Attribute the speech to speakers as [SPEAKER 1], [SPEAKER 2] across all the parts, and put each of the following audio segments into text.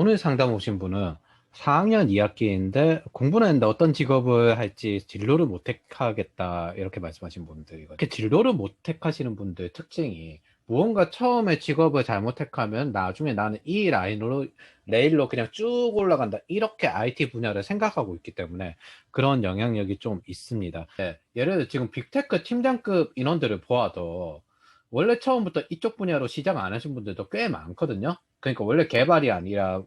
[SPEAKER 1] 오늘 상담 오신 분은 4학년 2학기인데 공부는 했는데 어떤 직업을 할지 진로를 못 택하겠다 이렇게 말씀하신 분들이거든요. 이렇게 진로를 못 택하시는 분들 특징이 무언가 처음에 직업을 잘못 택하면 나중에 나는 이 라인으로 레일로 그냥 쭉 올라간다 이렇게 IT 분야를 생각하고 있기 때문에 그런 영향력이 좀 있습니다. 네, 예를 들어 지금 빅테크 팀장급 인원들을 보아도 원래 처음부터 이쪽 분야로 시작 안 하신 분들도 꽤 많거든요. 그러니까 원래 개발이 아니라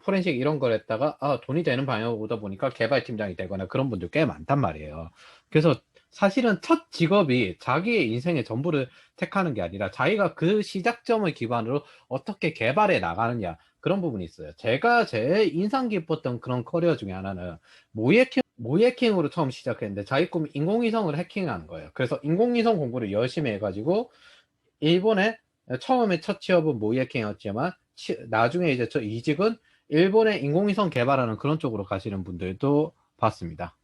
[SPEAKER 1] 포렌식 이런 걸 했다가 돈이 되는 방향으로 오다 보니까 개발팀장이 되거나 그런 분들 꽤 많단 말이에요. 그래서 사실은 첫 직업이 자기의 인생의 전부를 택하는 게 아니라 자기가 그 시작점을 기반으로 어떻게 개발해 나가느냐 그런 부분이 있어요. 제가 제일 인상 깊었던 그런 커리어 중에 하나는 모이해킹으로 처음 시작했는데 자기 꿈이 인공위성을 해킹하는 거예요. 그래서 인공위성 공부를 열심히 해가지고 일본에 처음에 첫 취업은 모이해킹이었지만 나중에 이제 저 이직은 일본의 인공위성 개발하는 그런 쪽으로 가시는 분들도 봤습니다.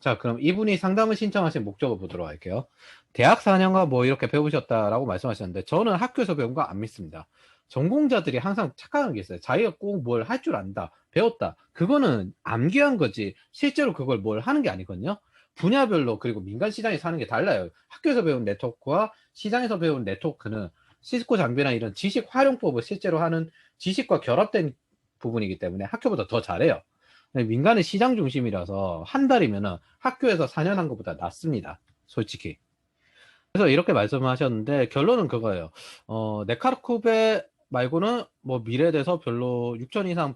[SPEAKER 1] 자, 그럼 이분이 상담을 신청하신 목적을 보도록 할게요. 대학 4년간 뭐 이렇게 배우셨다라고 말씀하셨는데 저는 학교에서 배운 거 안 믿습니다. 전공자들이 항상 착각하는 게 있어요. 자기가 꼭 뭘 할 줄 안다, 배웠다. 그거는 암기한 거지 실제로 그걸 뭘 하는 게 아니거든요. 분야별로 그리고 민간 시장에 사는 게 달라요. 학교에서 배운 네트워크와 시장에서 배운 네트워크는 시스코 장비나 이런 지식 활용법을 실제로 하는 지식과 결합된 부분이기 때문에 학교보다 더 잘해요. 민간은 시장 중심이라서 한 달이면은 학교에서 4년 한 것보다 낫습니다. 솔직히. 그래서 이렇게 말씀하셨는데 결론은 그거예요. 네카르코베 말고는 뭐 미래에 대해서 별로 6천 이상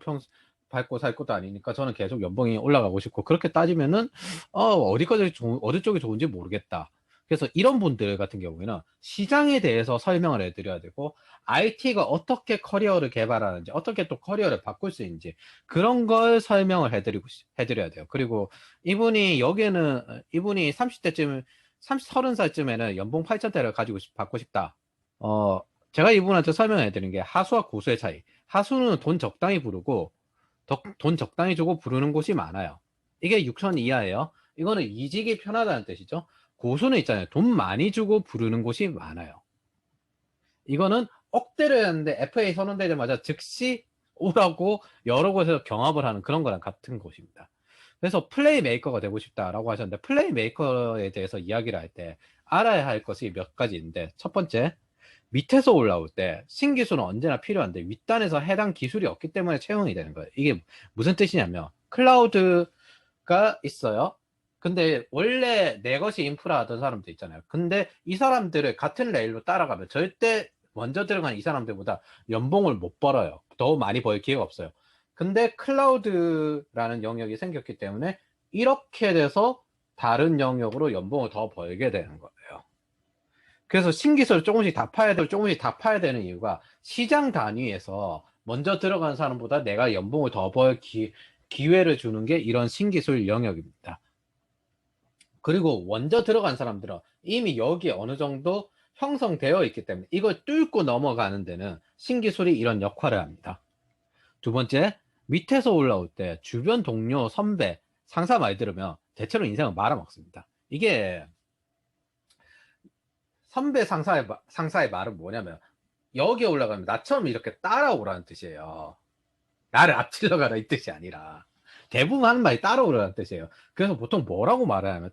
[SPEAKER 1] 밟고 살 것도 아니니까 저는 계속 연봉이 올라가고 싶고 그렇게 따지면은 어디 쪽이 좋은지 모르겠다. 그래서 이런 분들 같은 경우에는 시장에 대해서 설명을 해드려야 되고 IT가 어떻게 커리어를 개발하는지 어떻게 또 커리어를 바꿀 수 있는지 그런 걸 설명을 해드려야 돼요. 그리고 이분이 30대쯤 30살쯤에는 연봉 8천대를 받고 싶다. 어, 제가 이분한테 설명해 드린 게 하수와 고수의 차이. 하수는 돈 적당히 부르고, 돈 적당히 주고 부르는 곳이 많아요. 이게 6천 이하예요. 이거는 이직이 편하다는 뜻이죠. 고수는 있잖아요. 돈 많이 주고 부르는 곳이 많아요. 이거는 억대로 했는데 FA 선언되자마자 즉시 오라고 여러 곳에서 경합을 하는 그런 거랑 같은 곳입니다. 그래서 플레이 메이커가 되고 싶다라고 하셨는데 플레이 메이커에 대해서 이야기를 할 때 알아야 할 것이 몇 가지 있는데 첫 번째, 밑에서 올라올 때 신기술은 언제나 필요한데 윗단에서 해당 기술이 없기 때문에 채용이 되는 거예요. 이게 무슨 뜻이냐면 클라우드가 있어요. 근데 원래 내 것이 인프라 하던 사람들 있잖아요. 근데 이 사람들을 같은 레일로 따라가면 절대 먼저 들어간 이 사람들보다 연봉을 못 벌어요. 더 많이 벌 기회가 없어요. 근데 클라우드라는 영역이 생겼기 때문에 이렇게 돼서 다른 영역으로 연봉을 더 벌게 되는 거예요. 그래서 신기술을 조금씩 다 파야 되는 이유가 시장 단위에서 먼저 들어간 사람보다 내가 연봉을 더 벌 기회를 주는 게 이런 신기술 영역입니다. 그리고 먼저 들어간 사람들은 이미 여기에 어느 정도 형성되어 있기 때문에 이걸 뚫고 넘어가는 데는 신기술이 이런 역할을 합니다. 두 번째, 밑에서 올라올 때 주변 동료, 선배, 상사 말 들으면 대체로 인생은 말아먹습니다. 이게 선배 상사의 말은 뭐냐면 여기에 올라가면 나처럼 이렇게 따라오라는 뜻이에요. 나를 앞질러 가라 이 뜻이 아니라 대부분 하는 말이 따라오라는 뜻이에요. 그래서 보통 뭐라고 말을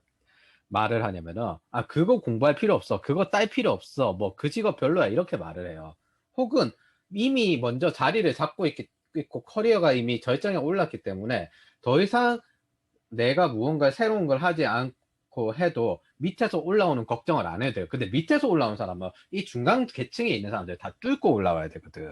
[SPEAKER 1] 하냐면은 그거 공부할 필요 없어. 그거 딸 필요 없어. 뭐 그 직업 별로야. 이렇게 말을 해요. 혹은 이미 먼저 자리를 잡고 있고 커리어가 이미 절정에 올랐기 때문에 더 이상 내가 무언가 새로운 걸 하지 않고 해도 밑에서 올라오는 걱정을 안 해도 돼요. 근데 밑에서 올라온 사람은 이 중간 계층에 있는 사람들 다 뚫고 올라와야 되거든.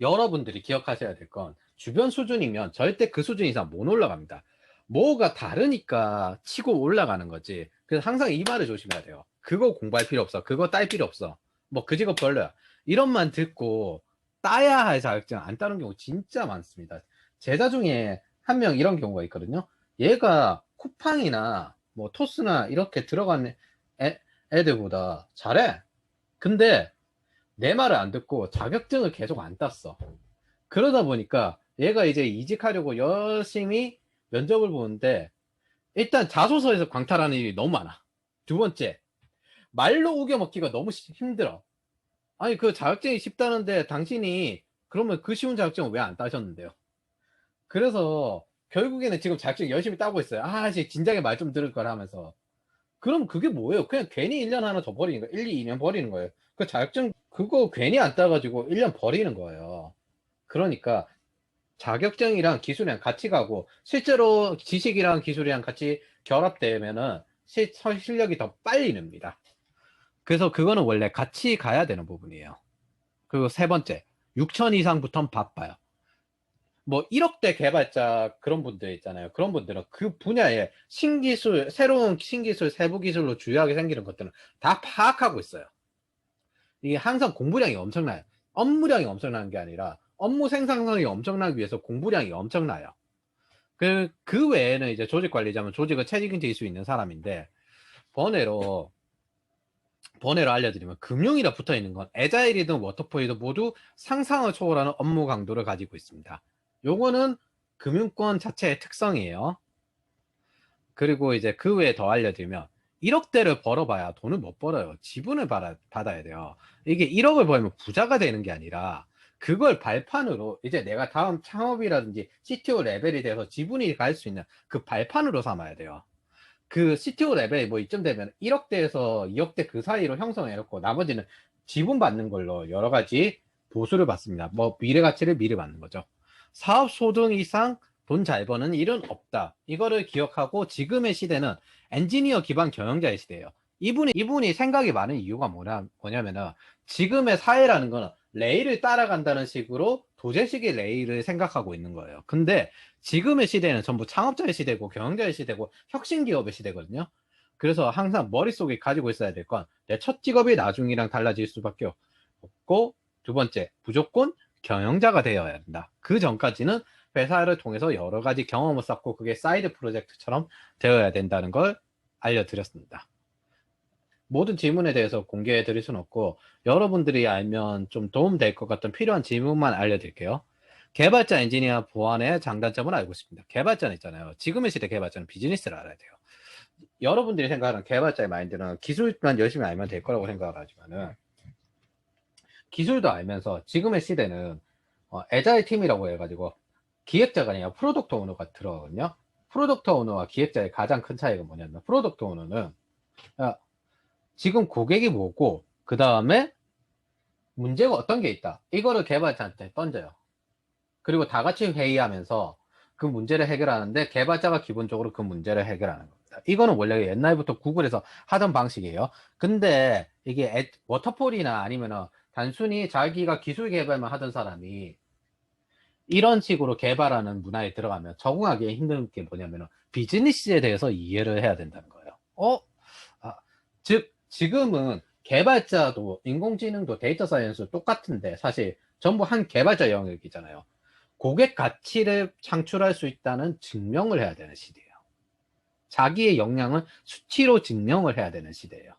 [SPEAKER 1] 여러분들이 기억하셔야 될 건 주변 수준이면 절대 그 수준 이상 못 올라갑니다. 뭐가 다르니까 치고 올라가는 거지. 그래서 항상 이 말을 조심해야 돼요. 그거 공부할 필요 없어. 그거 딸 필요 없어. 뭐 그 직업 별로야. 이런 말 듣고 따야 할 자격증 안 따는 경우 진짜 많습니다. 제자 중에 한 명 이런 경우가 있거든요. 얘가 쿠팡이나 뭐 토스나 이렇게 들어간 애들보다 잘해. 근데 내 말을 안 듣고 자격증을 계속 안 땄어. 그러다 보니까 얘가 이제 이직하려고 열심히 면접을 보는데 일단 자소서에서 광탈하는 일이 너무 많아. 두 번째, 말로 우겨먹기가 너무 힘들어. 아니, 그 자격증이 쉽다는데 당신이 그러면 그 쉬운 자격증을 왜 안 따셨는데요? 그래서 결국에는 지금 자격증 열심히 따고 있어요. 아, 진작에 말 좀 들을 걸 하면서. 그럼 그게 뭐예요? 그냥 괜히 1년 하나 더 버리는 거예요. 1, 2년 버리는 거예요. 그 자격증 그거 괜히 안 따가지고 1년 버리는 거예요. 그러니까 자격증이랑 기술이랑 같이 가고 실제로 지식이랑 기술이랑 같이 결합되면은 실력이 더 빨리 늡니다. 그래서 그거는 원래 같이 가야 되는 부분이에요. 그리고 세 번째, 6천 이상부터는 바빠요. 뭐 1억대 개발자 그런 분들 있잖아요. 그런 분들은 그 분야에 신기술, 새로운 신기술, 세부 기술로 주요하게 생기는 것들은 다 파악하고 있어요. 이게 항상 공부량이 엄청나요. 업무량이 엄청나는 게 아니라 업무 생산성이 엄청나기 위해서 공부량이 엄청나요. 그 외에는 이제 조직 관리자면 조직을 책임질 수 있는 사람인데, 번외로 알려드리면 금융이라 붙어 있는 건 애자일이든 워터폴이든 모두 상상을 초월하는 업무 강도를 가지고 있습니다. 요거는 금융권 자체의 특성이에요. 그리고 이제 그 외에 더 알려드리면 1억대를 벌어봐야 돈을 못 벌어요. 지분을 받아야 돼요. 이게 1억을 벌면 부자가 되는 게 아니라 그걸 발판으로 이제 내가 다음 창업이라든지 CTO 레벨이 돼서 지분이 갈 수 있는 그 발판으로 삼아야 돼요. 그 CTO 레벨이 뭐 이쯤 되면 1억대에서 2억대 그 사이로 형성해놓고 나머지는 지분 받는 걸로 여러 가지 보수를 받습니다. 뭐 미래 가치를 미리 받는 거죠. 사업 소득 이상 돈 잘 버는 일은 없다. 이거를 기억하고 지금의 시대는 엔지니어 기반 경영자의 시대예요. 이분이 생각이 많은 이유가 뭐냐면은 지금의 사회라는 거는 레일을 따라간다는 식으로 도제식의 레일을 생각하고 있는 거예요. 근데 지금의 시대는 전부 창업자의 시대고 경영자의 시대고 혁신기업의 시대거든요. 그래서 항상 머릿속에 가지고 있어야 될 건 내 첫 직업이 나중이랑 달라질 수밖에 없고, 두 번째, 무조건 경영자가 되어야 된다. 그 전까지는 회사를 통해서 여러 가지 경험을 쌓고 그게 사이드 프로젝트처럼 되어야 된다는 걸 알려드렸습니다. 모든 질문에 대해서 공개해 드릴 수는 없고 여러분들이 알면 좀 도움 될 것 같은 필요한 질문만 알려드릴게요. 개발자 엔지니어 보안의 장단점을 알고 싶습니다. 개발자는 있잖아요. 지금의 시대 개발자는 비즈니스를 알아야 돼요. 여러분들이 생각하는 개발자의 마인드는 기술만 열심히 알면 될 거라고 생각을 하지만은 기술도 알면서 지금의 시대는 애자일 팀이라고 해가지고 기획자가 아니라 프로덕트 오너가 들어가거든요. 프로덕트 오너와 기획자의 가장 큰 차이가 뭐냐면 프로덕트 오너는 지금 고객이 뭐고 그 다음에 문제가 어떤 게 있다. 이거를 개발자한테 던져요. 그리고 다 같이 회의하면서 그 문제를 해결하는데 개발자가 기본적으로 그 문제를 해결하는 겁니다. 이거는 원래 옛날부터 구글에서 하던 방식이에요. 근데 이게 워터폴이나 아니면은 단순히 자기가 기술 개발만 하던 사람이 이런 식으로 개발하는 문화에 들어가면 적응하기 힘든 게 뭐냐면은 비즈니스에 대해서 이해를 해야 된다는 거예요. 즉 지금은 개발자도 인공지능도 데이터 사이언스 똑같은데 사실 전부 한 개발자 영역이잖아요. 고객 가치를 창출할 수 있다는 증명을 해야 되는 시대예요. 자기의 역량을 수치로 증명을 해야 되는 시대예요.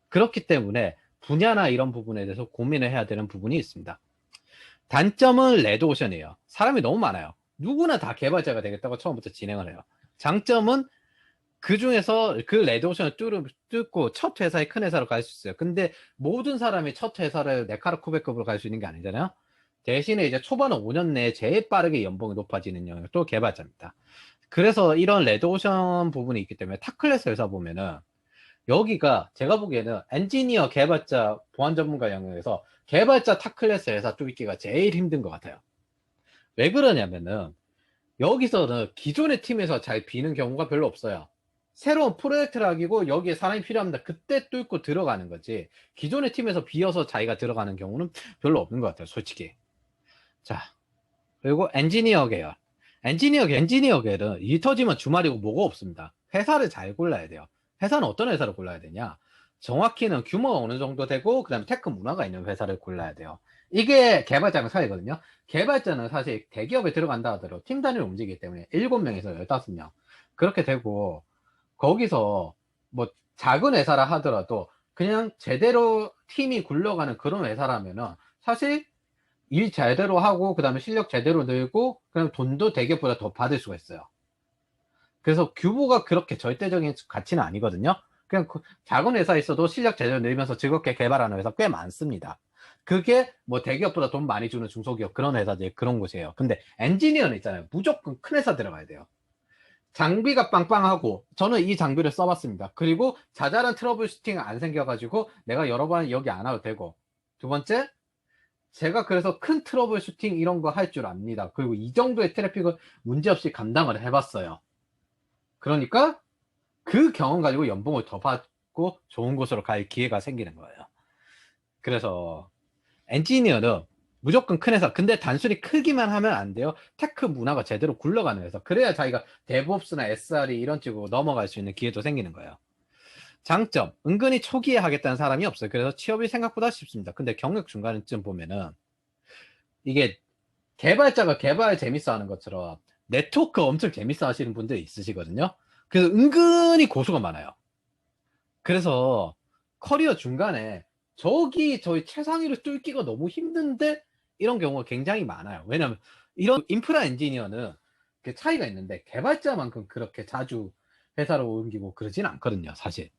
[SPEAKER 1] 그렇기 때문에 분야나 이런 부분에 대해서 고민을 해야 되는 부분이 있습니다. 단점은 레드오션이에요. 사람이 너무 많아요. 누구나 다 개발자가 되겠다고 처음부터 진행을 해요. 장점은 그 중에서 그 레드오션을 뚫고 첫 회사에 큰 회사로 갈 수 있어요. 근데 모든 사람이 첫 회사를 네카르코베급으로 갈 수 있는 게 아니잖아요. 대신에 이제 초반 5년 내에 제일 빠르게 연봉이 높아지는 영역도 개발자입니다. 그래서 이런 레드오션 부분이 있기 때문에 타클래스 회사 보면은 여기가 제가 보기에는 엔지니어, 개발자, 보안 전문가 영역에서 개발자 타클래스 회사 뚫기가 제일 힘든 것 같아요. 왜 그러냐면은 여기서는 기존의 팀에서 잘 비는 경우가 별로 없어요. 새로운 프로젝트락이고 여기에 사람이 필요합니다. 그때 뚫고 들어가는 거지. 기존의 팀에서 비어서 자기가 들어가는 경우는 별로 없는 것 같아요, 솔직히. 자, 그리고 엔지니어 계열. 엔지니어 계열은 일 터지면 주말이고 뭐가 없습니다. 회사를 잘 골라야 돼요. 회사는 어떤 회사를 골라야 되냐? 정확히는 규모가 어느 정도 되고, 그 다음에 테크 문화가 있는 회사를 골라야 돼요. 이게 개발자랑 차이거든요. 개발자는 사실 대기업에 들어간다 하더라도 팀 단위로 움직이기 때문에 7명에서 15명. 그렇게 되고, 거기서 뭐 작은 회사라 하더라도 그냥 제대로 팀이 굴러가는 그런 회사라면은 사실 일 제대로 하고 그다음에 실력 제대로 늘고 그럼 돈도 대기업보다 더 받을 수가 있어요. 그래서 규모가 그렇게 절대적인 가치는 아니거든요. 그냥 작은 회사에 있어도 실력 제대로 늘면서 즐겁게 개발하는 회사 꽤 많습니다. 그게 뭐 대기업보다 돈 많이 주는 중소기업 그런 회사들 그런 곳이에요. 근데 엔지니어는 있잖아요. 무조건 큰 회사 들어가야 돼요. 장비가 빵빵하고 저는 이 장비를 써봤습니다. 그리고 자잘한 트러블 슈팅 안 생겨가지고 내가 여러 번 여기 안 와도 되고 두 번째 제가 그래서 큰 트러블 슈팅 이런 거 할 줄 압니다. 그리고 이 정도의 트래픽을 문제없이 감당을 해봤어요. 그러니까 그 경험 가지고 연봉을 더 받고 좋은 곳으로 갈 기회가 생기는 거예요. 그래서 엔지니어는 무조건 큰 회사. 근데 단순히 크기만 하면 안 돼요. 테크 문화가 제대로 굴러가는 회사. 그래야 자기가 데브옵스나 SRE 이런 쪽으로 넘어갈 수 있는 기회도 생기는 거예요. 장점, 은근히 초기에 하겠다는 사람이 없어요. 그래서 취업이 생각보다 쉽습니다. 근데 경력 중간쯤 보면은 이게 개발자가 개발 재밌어 하는 것처럼 네트워크 엄청 재밌어 하시는 분들이 있으시거든요. 그래서 은근히 고수가 많아요. 그래서 커리어 중간에 저희 최상위를 뚫기가 너무 힘든데 이런 경우가 굉장히 많아요. 왜냐면 이런 인프라 엔지니어는 그 차이가 있는데 개발자만큼 그렇게 자주 회사로 옮기고 그러진 않거든요, 사실.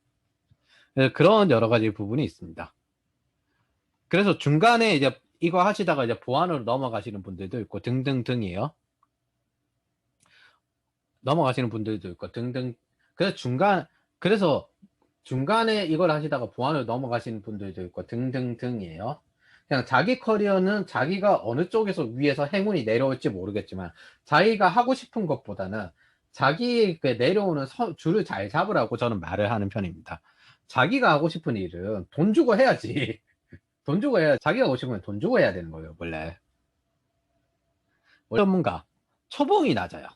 [SPEAKER 1] 그런 여러 가지 부분이 있습니다. 그래서 중간에 이제 이거 하시다가 이제 보안으로 넘어가시는 분들도 있고 등등등이에요. 넘어가시는 분들도 있고 등등. 그래서 중간에 이걸 하시다가 보안을 넘어가시는 분들도 있고 등등등이에요. 그냥 자기 커리어는 자기가 어느 쪽에서 위에서 행운이 내려올지 모르겠지만 자기가 하고 싶은 것보다는 자기 그 내려오는 줄을 잘 잡으라고 저는 말을 하는 편입니다. 자기가 하고 싶은 일은 돈 주고 해야지. 돈 주고 해야 자기가 하고 싶으면 돈 주고 해야 되는 거예요, 원래. 전문가 초봉이 낮아요.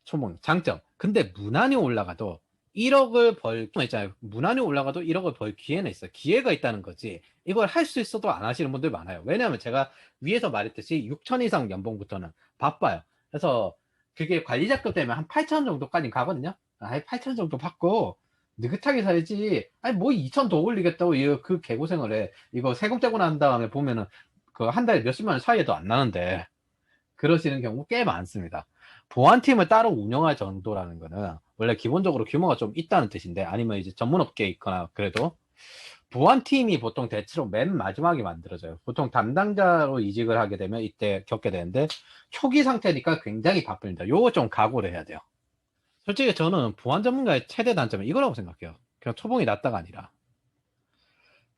[SPEAKER 1] 초봉 장점. 근데 무난히 올라가도 1억을 벌 있잖아요. 무난히 올라가도 1억을 벌 기회는 있어요. 기회가 있다는 거지. 이걸 할 수 있어도 안 하시는 분들 많아요. 왜냐하면 제가 위에서 말했듯이 6천 이상 연봉부터는 바빠요. 그래서 그게 관리자급 되면 한 8천 정도까지 가거든요. 한 8천 정도 받고 느긋하게 살지. 아니 뭐 2천 더 올리겠다고 그 개고생을 해. 이거 세금 떼고 난 다음에 보면은 그 한 달에 몇십만 원 차이도 안 나는데 그러시는 경우 꽤 많습니다. 보안팀을 따로 운영할 정도라는 거는 원래 기본적으로 규모가 좀 있다는 뜻인데 아니면 이제 전문업계에 있거나 그래도 보안팀이 보통 대체로 맨 마지막에 만들어져요. 보통 담당자로 이직을 하게 되면 이때 겪게 되는데 초기 상태니까 굉장히 바쁩니다. 요거 좀 각오를 해야 돼요. 솔직히 저는 보안 전문가의 최대 단점은 이거라고 생각해요. 그냥 초봉이 낮다가 아니라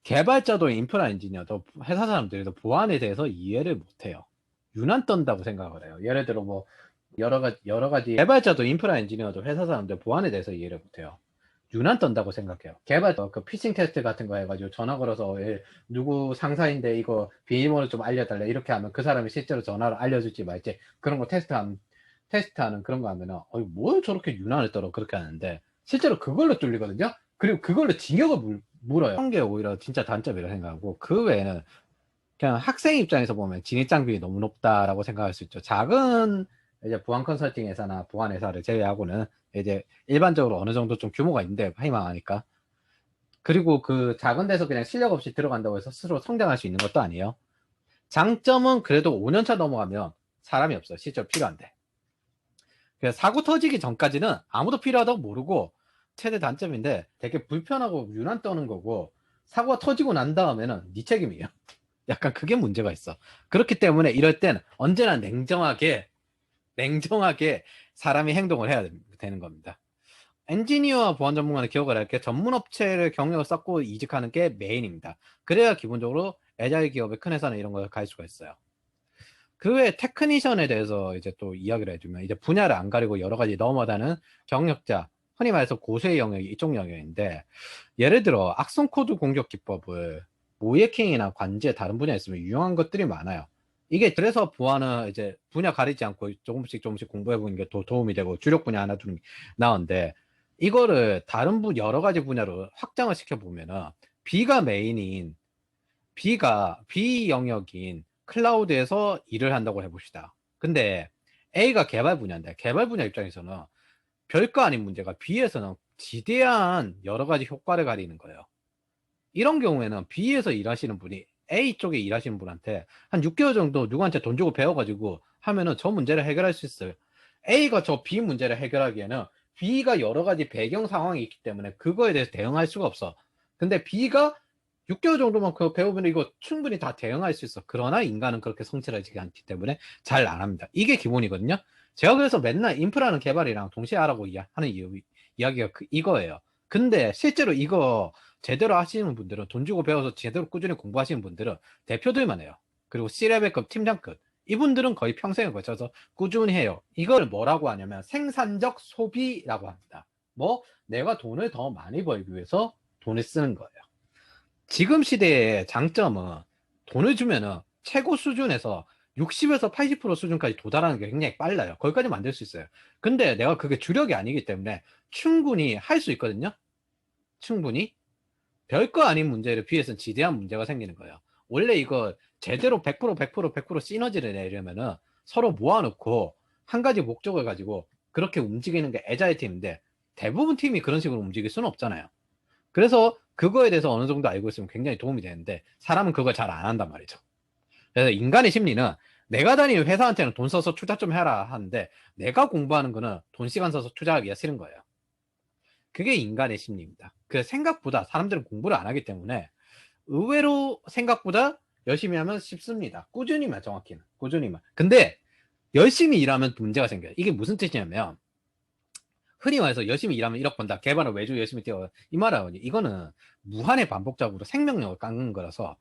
[SPEAKER 1] 개발자도 인프라 엔지니어도 회사 사람들도 보안에 대해서 이해를 못해요. 유난 떤다고 생각을 해요. 예를 들어 뭐 여러 가지 개발자도 인프라 엔지니어도 회사 사람들 보안에 대해서 이해를 못해요. 유난 떤다고 생각해요. 그 피싱 테스트 같은 거 해가지고 전화 걸어서 누구 상사인데 이거 비밀번호 좀 알려달래 이렇게 하면 그 사람이 실제로 전화를 알려줄지 말지 그런 거 테스트하는 그런 거 하면은 뭘 저렇게 유난을 떨어 그렇게 하는데 실제로 그걸로 뚫리거든요. 그리고 그걸로 징역을 물어요. 그런 게 오히려 진짜 단점이라고 생각하고 그 외에는 그냥 학생 입장에서 보면 진입장벽이 너무 높다라고 생각할 수 있죠. 작은 이제 보안 컨설팅 회사나 보안 회사를 제외하고는 이제 일반적으로 어느 정도 좀 규모가 있는데 희망하니까. 그리고 그 작은 데서 그냥 실력 없이 들어간다고 해서 스스로 성장할 수 있는 것도 아니에요. 장점은 그래도 5년차 넘어가면 사람이 없어요. 실제로 필요한데. 그래서 사고 터지기 전까지는 아무도 필요하다고 모르고 최대 단점인데 되게 불편하고 유난 떠는 거고 사고가 터지고 난 다음에는 네 책임이에요. 약간 그게 문제가 있어. 그렇기 때문에 이럴 땐 언제나 냉정하게 사람이 행동을 해야 되는 겁니다. 엔지니어와 보안 전문가는 기억을 할게 전문 업체를 경력을 쌓고 이직하는 게 메인입니다. 그래야 기본적으로 애자일 기업의 큰 회사는 이런 걸 갈 수가 있어요. 그 외에 테크니션에 대해서 이제 또 이야기를 해주면 이제 분야를 안 가리고 여러 가지 넘어다는 경력자, 흔히 말해서 고수의 영역이 이쪽 영역인데 예를 들어 악성 코드 공격 기법을 모이해킹이나 관제 다른 분야에 있으면 유용한 것들이 많아요. 이게 그래서 보안은 이제 분야 가리지 않고 조금씩 공부해 보는 게 더 도움이 되고 주력 분야 하나 두는 게 나은데 이거를 여러 가지 분야로 확장을 시켜 보면은 B가 메인인 B 영역인 클라우드에서 일을 한다고 해봅시다. 근데 A가 개발 분야인데 개발 분야 입장에서는 별거 아닌 문제가 B에서는 지대한 여러 가지 효과를 가리는 거예요. 이런 경우에는 B에서 일하시는 분이 A 쪽에 일하시는 분한테 한 6개월 정도 누구한테 돈 주고 배워가지고 하면은 저 문제를 해결할 수 있어요. A가 저 B 문제를 해결하기에는 B가 여러 가지 배경 상황이 있기 때문에 그거에 대해서 대응할 수가 없어. 근데 B가 6개월 정도만 그 배우면 이거 충분히 다 대응할 수 있어. 그러나 인간은 그렇게 성실하지 않기 때문에 잘 안 합니다. 이게 기본이거든요. 제가 그래서 맨날 인프라는 개발이랑 동시에 하라고 하는 이야기가 이거예요. 근데 실제로 이거 제대로 하시는 분들은, 돈 주고 배워서 제대로 꾸준히 공부하시는 분들은 대표들만 해요. 그리고 C레벨급 팀장급. 이분들은 거의 평생을 거쳐서 꾸준히 해요. 이걸 뭐라고 하냐면 생산적 소비라고 합니다. 뭐 내가 돈을 더 많이 벌기 위해서 돈을 쓰는 거예요. 지금 시대의 장점은 돈을 주면은 최고 수준에서 60에서 80% 수준까지 도달하는 게 굉장히 빨라요. 거기까지 만들 수 있어요. 근데 내가 그게 주력이 아니기 때문에 충분히 할 수 있거든요. 충분히. 별거 아닌 문제를 비해서는 지대한 문제가 생기는 거예요. 원래 이거 제대로 100% 시너지를 내려면은 서로 모아놓고 한 가지 목적을 가지고 그렇게 움직이는 게 애자일 팀인데, 대부분 팀이 그런 식으로 움직일 수는 없잖아요. 그래서 그거에 대해서 어느 정도 알고 있으면 굉장히 도움이 되는데, 사람은 그걸 잘 안 한단 말이죠. 그래서 인간의 심리는, 내가 다니는 회사한테는 돈 써서 투자 좀 해라 하는데, 내가 공부하는 거는 돈 시간 써서 투자하기가 싫은 거예요. 그게 인간의 심리입니다. 그 생각보다 사람들은 공부를 안 하기 때문에 의외로 생각보다 열심히 하면 쉽습니다. 꾸준히만, 정확히는 꾸준히만. 근데 열심히 일하면 문제가 생겨요. 이게 무슨 뜻이냐면, 흔히 말해서 열심히 일하면 1억 번다, 개발을 매주 열심히 뛰어, 이 말은 이거는 무한의 반복적으로 생명력을 깎는 거라서,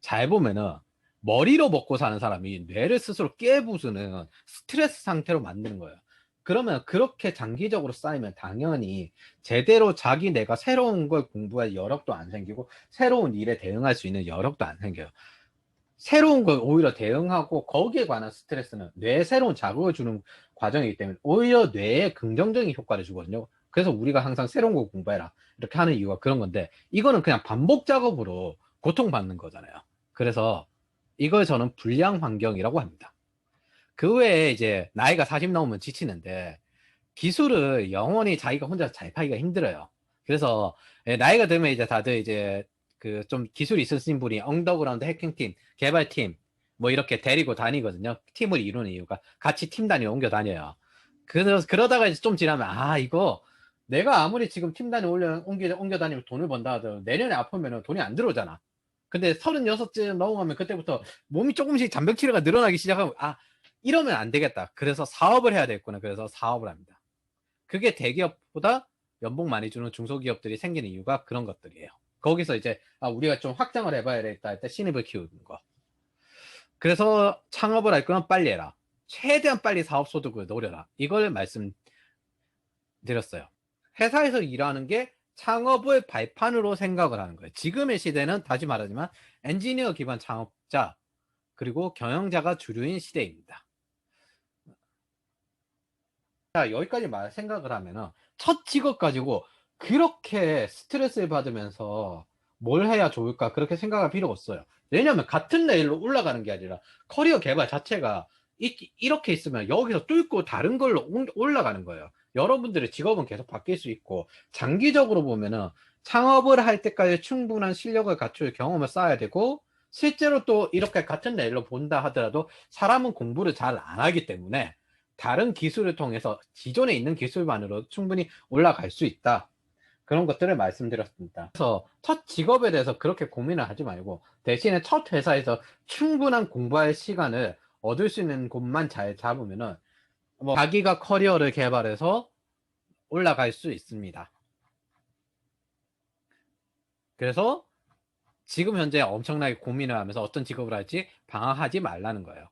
[SPEAKER 1] 잘 보면은 머리로 먹고 사는 사람이 뇌를 스스로 깨부수는 스트레스 상태로 만드는 거예요. 그러면 그렇게 장기적으로 쌓이면 당연히 제대로 자기 내가 새로운 걸 공부할 여력도 안 생기고, 새로운 일에 대응할 수 있는 여력도 안 생겨요. 새로운 걸 오히려 대응하고 거기에 관한 스트레스는 뇌에 새로운 자극을 주는 과정이기 때문에 오히려 뇌에 긍정적인 효과를 주거든요. 그래서 우리가 항상 새로운 걸 공부해라 이렇게 하는 이유가 그런 건데, 이거는 그냥 반복 작업으로 고통받는 거잖아요. 그래서 이걸 저는 불량 환경이라고 합니다. 그 외에 이제 나이가 40 넘으면 지치는데, 기술을 영원히 자기가 혼자 잘 파기가 힘들어요. 그래서 나이가 들면 이제 다들 이제 그 좀 기술이 있으신 분이 언더그라운드 해킹팀, 개발팀 뭐 이렇게 데리고 다니거든요. 팀을 이루는 이유가 같이 팀 단위 옮겨 다녀요. 그래서 그러다가 이제 좀 지나면, 아 이거 내가 아무리 지금 팀 단위 옮겨 다니면 돈을 번다 하더라도 내년에 아프면 돈이 안 들어오잖아. 근데 36쯤 넘어가면 그때부터 몸이 조금씩 잔병치레가 늘어나기 시작하면, 아 이러면 안 되겠다. 그래서 사업을 해야 되겠구나. 그래서 사업을 합니다. 그게 대기업보다 연봉 많이 주는 중소기업들이 생기는 이유가 그런 것들이에요. 거기서 이제 우리가 좀 확장을 해봐야 되겠다 할 때 신입을 키우는 거. 그래서 창업을 할 거면 빨리 해라. 최대한 빨리 사업 소득을 노려라. 이걸 말씀드렸어요. 회사에서 일하는 게 창업을 발판으로 생각을 하는 거예요. 지금의 시대는 다시 말하지만 엔지니어 기반 창업자 그리고 경영자가 주류인 시대입니다. 자, 여기까지 생각을 하면은 첫 직업 가지고 그렇게 스트레스를 받으면서 뭘 해야 좋을까 그렇게 생각할 필요가 없어요. 왜냐면 같은 레일로 올라가는 게 아니라 커리어 개발 자체가 이렇게 있으면 여기서 뚫고 다른 걸로 올라가는 거예요. 여러분들의 직업은 계속 바뀔 수 있고, 장기적으로 보면은 창업을 할 때까지 충분한 실력을 갖출 경험을 쌓아야 되고, 실제로 또 이렇게 같은 레일로 본다 하더라도 사람은 공부를 잘 안 하기 때문에 다른 기술을 통해서 기존에 있는 기술만으로 충분히 올라갈 수 있다. 그런 것들을 말씀드렸습니다. 그래서 첫 직업에 대해서 그렇게 고민을 하지 말고, 대신에 첫 회사에서 충분한 공부할 시간을 얻을 수 있는 곳만 잘 잡으면은 뭐 자기가 커리어를 개발해서 올라갈 수 있습니다. 그래서 지금 현재 엄청나게 고민을 하면서 어떤 직업을 할지 방황하지 말라는 거예요.